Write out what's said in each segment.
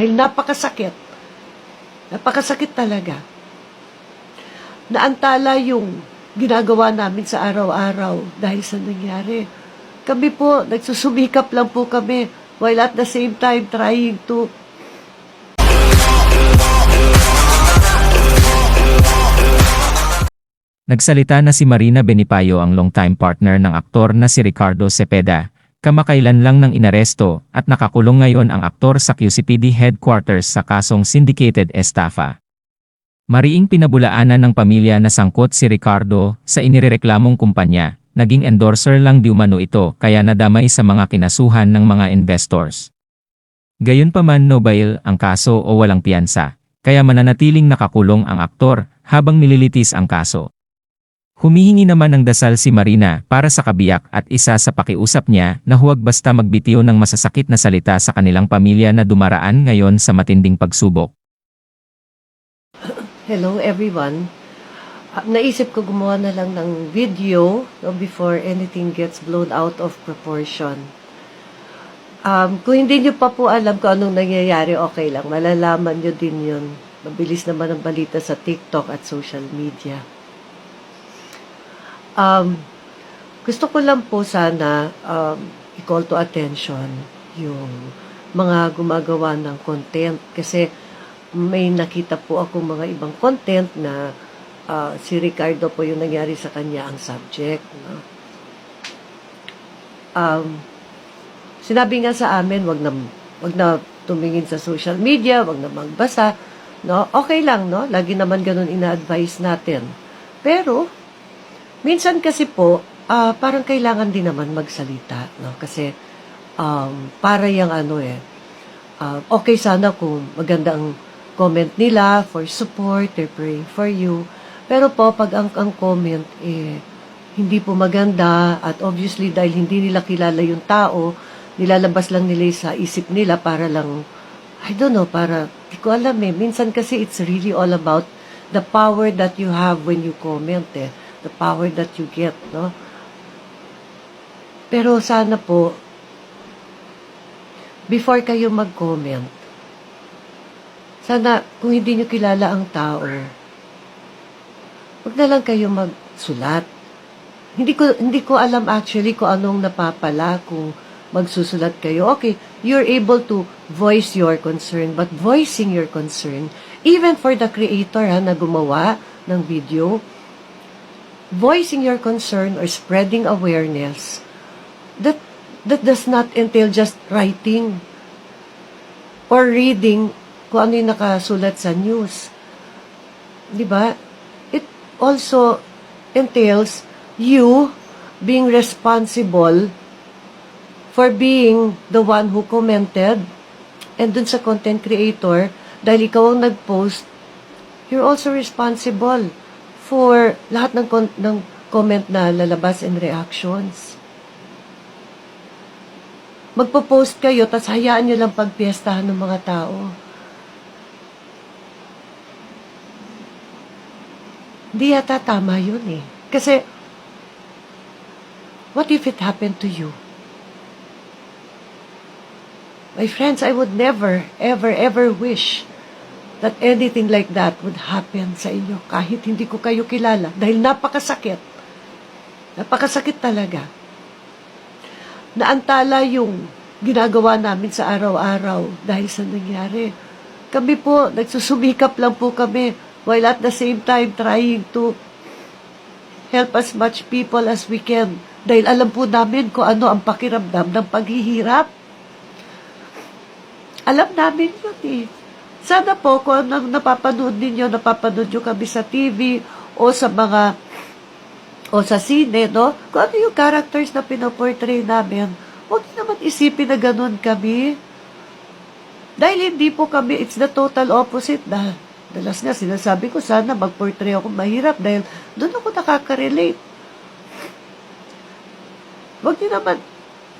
Dahil napakasakit. Napakasakit talaga. Naantala yung ginagawa namin sa araw-araw dahil sa nangyari. Kami po, nagsusumikap lang po kami while at the same time trying to Nagsalita na si Marina Benipayo, ang longtime partner ng aktor na si Ricardo Cepeda. Kamakailan lang nang inaresto at nakakulong ngayon ang aktor sa QCPD headquarters sa kasong syndicated estafa. Mariing pinabulaanan ng pamilya na sangkot si Ricardo sa inirereklamong kumpanya. Naging endorser lang di umano ito kaya nadamay sa mga kinasuhan ng mga investors. Gayunpaman, no bail ang kaso o walang piyansa, kaya mananatiling nakakulong ang aktor habang nililitis ang kaso. Humihingi naman ng dasal si Marina para sa kabiyak at isa sa pakiusap niya na huwag basta magbitiw ng masasakit na salita sa kanilang pamilya na dumaraan ngayon sa matinding pagsubok. Hello everyone. Naisip ko gumawa na lang ng video before anything gets blown out of proportion. Kung hindi nyo pa po alam kung anong nangyayari, okay lang. Malalaman nyo din yun. Mabilis naman ang balita sa TikTok at social media. Gusto ko lang po sana i-call to attention yung mga gumagawa ng content kasi may nakita po ako mga ibang content na si Ricardo po yung nangyari sa kanya ang subject. No? Sinabi nga sa amin, wag na tumingin sa social media, wag na magbasa. No? Okay lang, no? Lagi naman ganun ina-advise natin. Pero minsan kasi po, parang kailangan din naman magsalita, no? Kasi, para yung okay sana kung maganda ang comment nila for support, they're praying for you. Pero po, pag ang comment, hindi po maganda, at obviously, dahil hindi nila kilala yung tao, nilalabas lang nila sa isip nila para lang, I don't know, di ko alam minsan kasi it's really all about the power that you have when you comment the power that you get, no? Pero sana po, before kayo mag-comment, sana kung hindi nyo kilala ang tao, wag na lang kayo magsulat. Hindi ko alam actually kung anong napapala kung magsusulat kayo. Okay, you're able to voice your concern, but voicing your concern, even for the creator na gumawa ng video, voicing your concern or spreading awareness, that does not entail just writing or reading kung ano yung nakasulat sa news. Diba? It also entails you being responsible for being the one who commented, and dun sa content creator, dahil ikaw ang nag-post, you're also responsible for lahat ng comment na lalabas and reactions. Magpo-post kayo, tas hayaan nyo lang pagpiestahan ng mga tao. Hindi yata tama yun Kasi, what if it happened to you? My friends, I would never, ever, ever wish that anything like that would happen sa inyo kahit hindi ko kayo kilala dahil napakasakit. Napakasakit talaga. Naantala yung ginagawa namin sa araw-araw dahil sa nangyari. Kami po, nagsusumikap lang po kami while at the same time trying to help as much people as we can dahil alam po namin kung ano ang pakiramdam ng paghihirap. Alam namin yun Sana po, kung anong napapanood nyo kami sa TV o sa sine, no? Kung ano yung characters na pinoportray namin, huwag naman isipin na ganun kami. Dahil hindi po kami, it's the total opposite na. Dalas nga, sinasabi ko, sana mag-portray ako mahirap dahil doon ako nakaka-relate. Huwag nyo naman,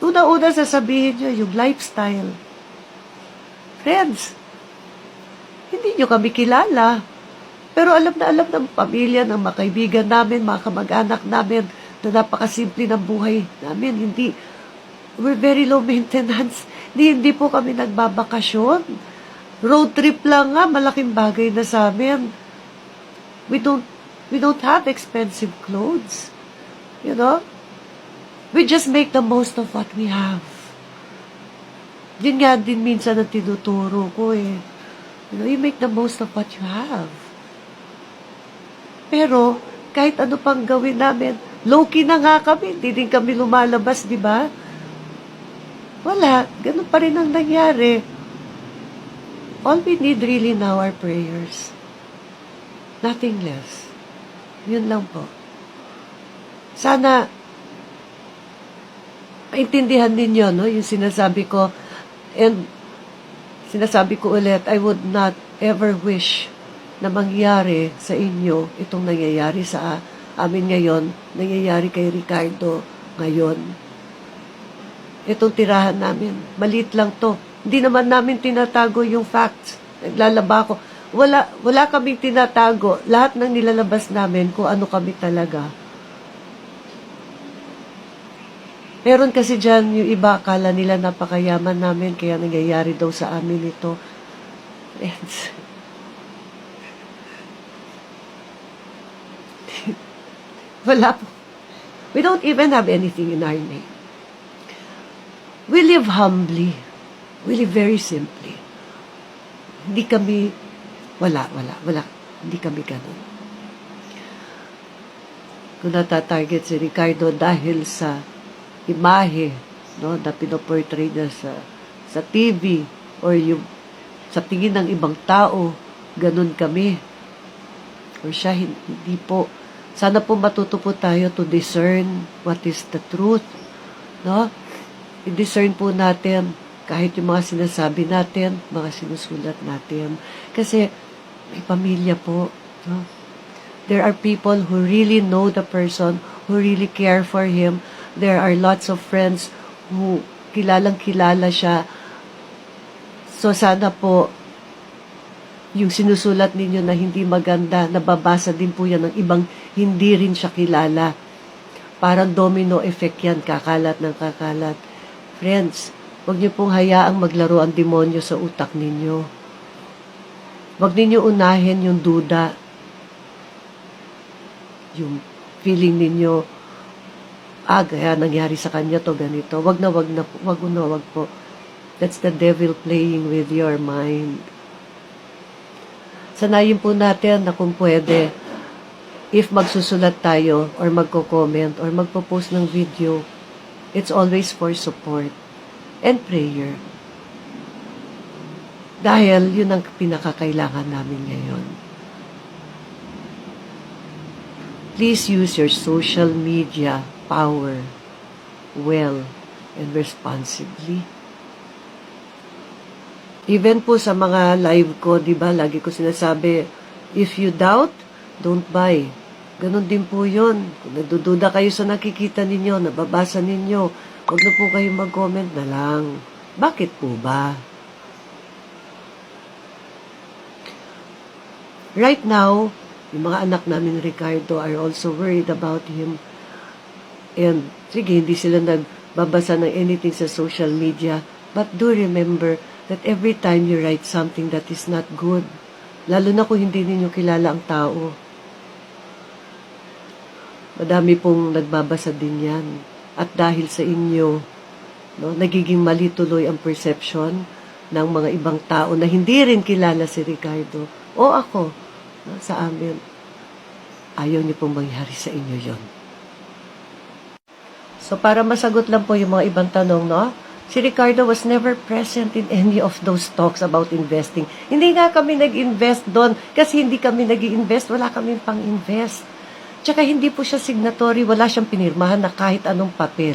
una-una sasabihin nyo yung lifestyle. Friends, hindi nyo kami kilala. Pero alam na alam ng pamilya, ng mga kaibigan namin, mga kamag-anak namin, na napakasimple ng buhay namin. We're very low maintenance. Hindi po kami nagbabakasyon. Road trip lang nga, malaking bagay na sa amin. We don't have expensive clothes. You know? We just make the most of what we have. Yun nga din minsan ang tinuturo ko eh. You know, you make the most of what you have. Pero, kahit ano pang gawin namin, low-key na nga kami, hindi din kami lumalabas, di ba? Wala, ganun pa rin ang nangyari. All we need really now are prayers. Nothing less. Yun lang po. Sana, maintindihan ninyo, no, yung sinasabi ko, and sinasabi ko ulit, I would not ever wish na mangyari sa inyo itong nangyayari sa amin ngayon, nangyayari kay Ricardo ngayon. Itong tirahan namin, maliit lang to. Hindi naman namin tinatago yung facts. Naglalaba ko. Wala kaming tinatago. Lahat ng nilalabas namin kung ano kami talaga. Meron kasi dyan yung iba, akala nila napakayaman namin, kaya nangyayari daw sa amin ito. Friends, wala po. We don't even have anything in our name. We live humbly. We live very simply. Hindi kami, wala. Hindi kami ganun. Kung natatarget si Ricardo dahil sa imahe, no, na pinoportray niya sa TV or yung sa tingin ng ibang tao, ganun kami. Or siya, hindi po. Sana po matuto po tayo to discern what is the truth. No? I-discern po natin kahit yung mga sinasabi natin, mga sinusulat natin. Kasi may pamilya po. No? There are people who really know the person, who really care for him. There are lots of friends who kilalang-kilala siya. So sana po, yung sinusulat ninyo na hindi maganda, nababasa din po yan ng ibang hindi rin siya kilala. Parang domino effect yan, kakalat ng kakalat. Friends, huwag niyo pong hayaang maglaro ang demonyo sa utak ninyo. Huwag ninyo unahin yung duda, yung feeling ninyo, kaya nangyari sa kanya to ganito. Wag po. That's the devil playing with your mind. Sanayin po natin na kung pwede, if magsusulat tayo, or magko-comment, or magpo-post ng video, it's always for support and prayer. Dahil yun ang pinakakailangan namin ngayon. Please use your social media power well and responsibly. Even po sa mga live ko, di ba, lagi ko sinasabi, if you doubt, don't buy. Ganon din po yun. Kung nagdududa kayo sa nakikita ninyo, nababasa ninyo, huwag na po kayo mag-comment na lang. Bakit po ba? Right now, yung mga anak namin Ricardo are also worried about him. And sige, hindi sila nagbabasa ng anything sa social media. But do remember that every time you write something that is not good, lalo na kung hindi ninyo kilala ang tao, madami pong nagbabasa din yan. At dahil sa inyo, no, nagiging mali tuloy ang perception ng mga ibang tao na hindi rin kilala si Ricardo o ako, no, sa amin. Ayaw niyo pong mangyari sa inyo yon. So para masagot lang po yung mga ibang tanong, no? Si Ricardo was never present in any of those talks about investing. Hindi nga kami nag-invest doon kasi hindi kami nag-invest, wala kaming pang-invest. Tsaka hindi po siya signatory, wala siyang pinirmahan na kahit anong papel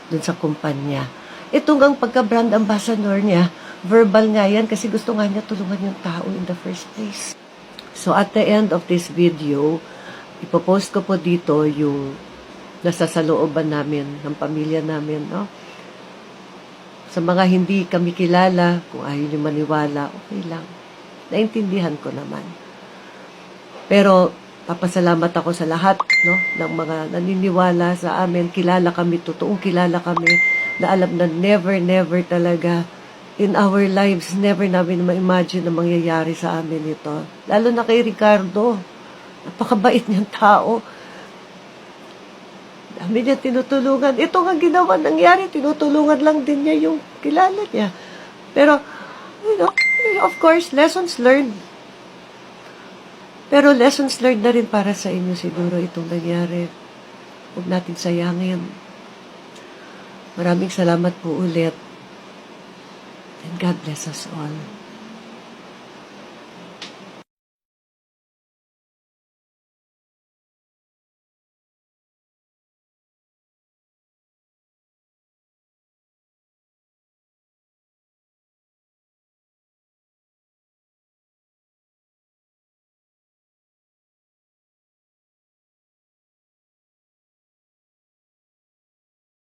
dun sa kumpanya. Itong ang pagka-brand ambassador niya, verbal nga yan kasi gusto nga niya tulungan yung tao in the first place. So at the end of this video, ipopost ko po dito yung nasa sa looban namin, ng pamilya namin, no? Sa mga hindi kami kilala, kung ayaw niyo maniwala, okay lang. Naintindihan ko naman. Pero papasalamat ako sa lahat, no, ng mga naniniwala sa amin. Kilala kami, totoong kilala kami, na alam na never talaga in our lives, never namin ma-imagine na mangyayari sa amin ito. Lalo na kay Ricardo. Napakabait niyang tao. Dami niya tinutulungan. Ito nga ginawa, nangyari, tinutulungan lang din niya yung kilala niya. Pero, of course, lessons learned. Pero lessons learned na rin para sa inyo siguro itong nangyari. Huwag natin sayangin. Maraming salamat po ulit. And God bless us all.